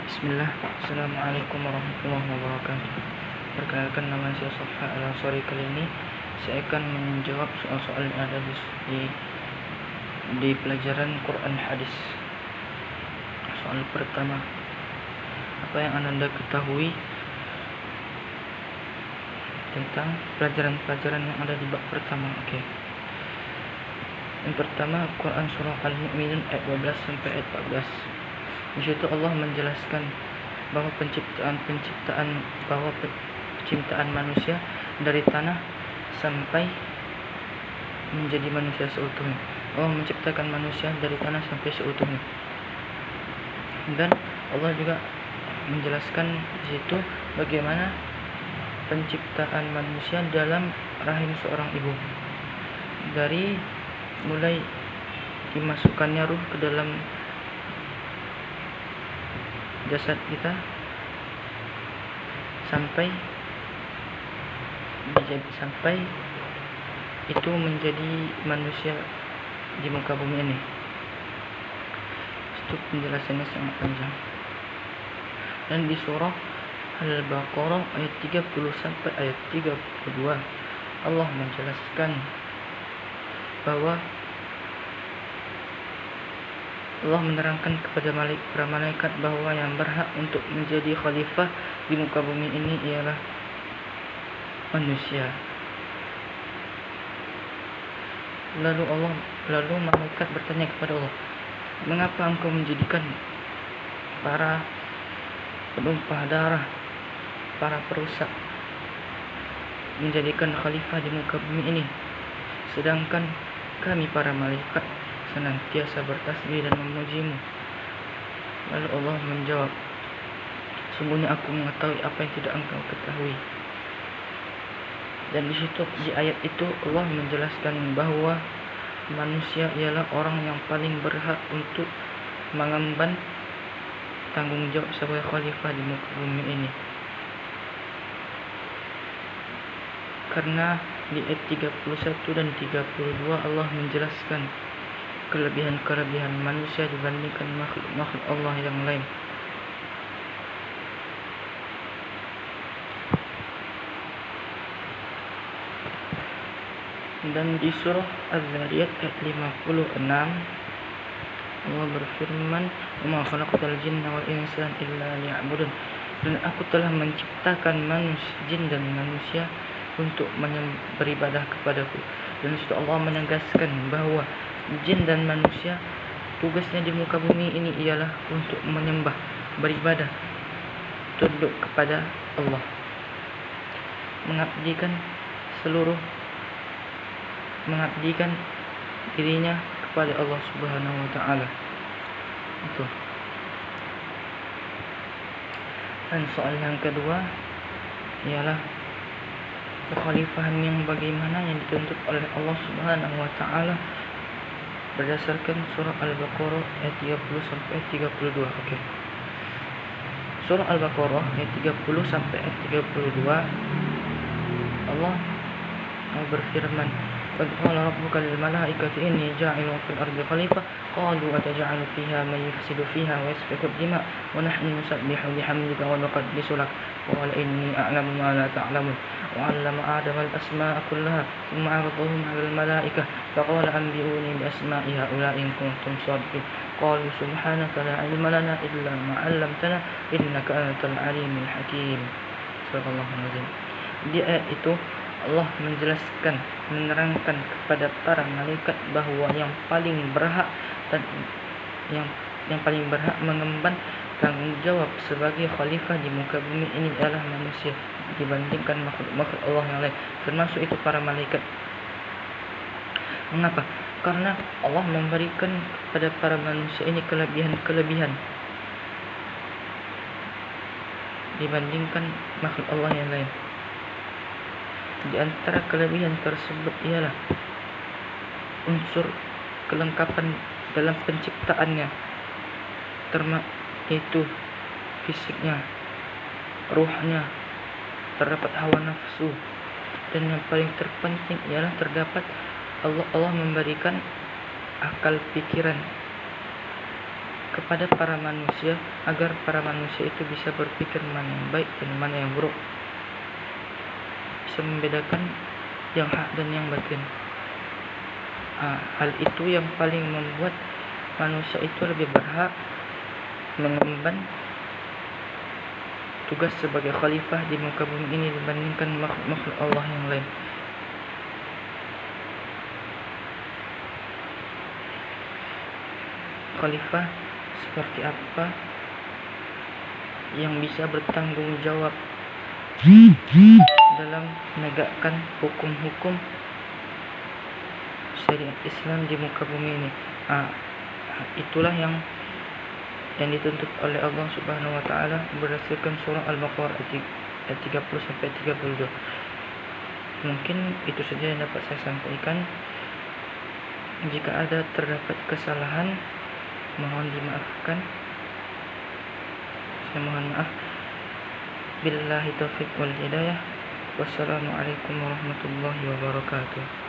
Bismillah, Assalamualaikum warahmatullahi wabarakatuh. Perkenalkan, nama saya Sofa Al-Ansari. Kali ini saya akan menjawab soal-soal yang ada di pelajaran Quran Hadis. Soal pertama, apa yang Anda ketahui tentang pelajaran-pelajaran yang ada di bab pertama? Yang pertama, Quran surah Al-Mu'minun ayat 12 sampai ayat 14. Di situ Allah menjelaskan bahwa penciptaan manusia dari tanah sampai menjadi manusia seutuhnya. Allah menciptakan manusia dari tanah sampai seutuhnya. Dan Allah juga menjelaskan di situ bagaimana penciptaan manusia dalam rahim seorang ibu. Dari mulai dimasukkannya ruh ke dalam jasad kita sampai itu menjadi manusia di muka bumi ini. Itu penjelasannya sangat panjang. Dan di surah Al-Baqarah ayat 30 sampai ayat 32 Allah menjelaskan bahwa Allah menerangkan kepada para malaikat bahwa yang berhak untuk menjadi khalifah di muka bumi ini ialah manusia. Lalu malaikat bertanya kepada Allah, mengapa engkau menjadikan para penumpah darah, para perusak, menjadikan khalifah di muka bumi ini, sedangkan kami para malaikat senantiasa bertasbih dan memujimu? Lalu Allah menjawab, sungguhnya aku mengetahui apa yang tidak engkau ketahui. Dan di situ, di ayat itu Allah menjelaskan bahwa manusia ialah orang yang paling berhak untuk mengemban tanggung jawab sebagai khalifah di muka bumi ini. Karena di ayat 31 dan 32 Allah menjelaskan kelebihan-kelebihan manusia dibandingkan makhluk Allah yang lain. Dan di surah Az-Zariyat ayat 56 Allah berfirman, "Wa ma khalaqtal jinna wal insa illa liya'budun." Dan aku telah menciptakan jin dan manusia untuk beribadah kepadaku. Dan di situ Allah menegaskan bahwa jin dan manusia tugasnya di muka bumi ini ialah untuk menyembah, beribadah, tunduk kepada Allah, mengabdikan dirinya kepada Allah Subhanahu wa taala. Itu. Dan soal yang kedua ialah kekhalifahan yang bagaimana yang dituntut oleh Allah Subhanahu wa taala berdasarkan surah Al-Baqarah ayat 30 sampai 32. Surah Al-Baqarah ayat 30 sampai ayat 32 Allah berfirman, "Qad qala rabbuka lil malaikati inni ja'ilun fil ardi khalifah qalu ataj'alu fiha man yufsidu fiha wa yasfiku ad-dima wa nahnu nusabbihu bihamdika wa nuqaddisu lak qala inni a'lamu ma la ta'lamun wa 'allama adama al-asma'a kullaha thumma 'aradahum 'ala al-malaikah faqala anbi'uni bi asma'i ha'ula'i in kuntum shadiqin qalu subhanaka la 'ilma lana illa ma 'allamtana innaka antal 'alimul hakim." Subhanallah. Di ayat itu Allah menjelaskan, menerangkan kepada para malaikat bahwa yang paling berhak dan yang paling berhak mengemban tanggung jawab sebagai khalifah di muka bumi ini adalah manusia dibandingkan makhluk Allah yang lain, termasuk itu para malaikat. Mengapa? Karena Allah memberikan kepada para manusia ini kelebihan-kelebihan dibandingkan makhluk Allah yang lain. Di antara kelebihan tersebut ialah unsur kelengkapan dalam penciptaannya, yaitu fisiknya, ruhnya, terdapat hawa nafsu, dan yang paling terpenting ialah terdapat Allah memberikan akal pikiran kepada para manusia agar para manusia itu bisa berpikir mana yang baik dan mana yang buruk, bisa membedakan yang hak dan yang batin. Hal itu yang paling membuat manusia itu lebih berhak mengemban tugas sebagai khalifah di muka bumi ini dibandingkan makhluk Allah yang lain. Khalifah seperti apa yang bisa bertanggung jawab dalam menegakkan hukum-hukum syariat Islam di muka bumi ini. Itulah yang dituntut oleh Allah Subhanahu wa taala berdasarkan surah Al-Baqarah ayat 30 sampai 32. Mungkin itu saja yang dapat saya sampaikan. Jika ada terdapat kesalahan, mohon dimaafkan. Saya mohon maaf. Billahi taufiq wal hidayah. Wassalamualaikum warahmatullahi wabarakatuh.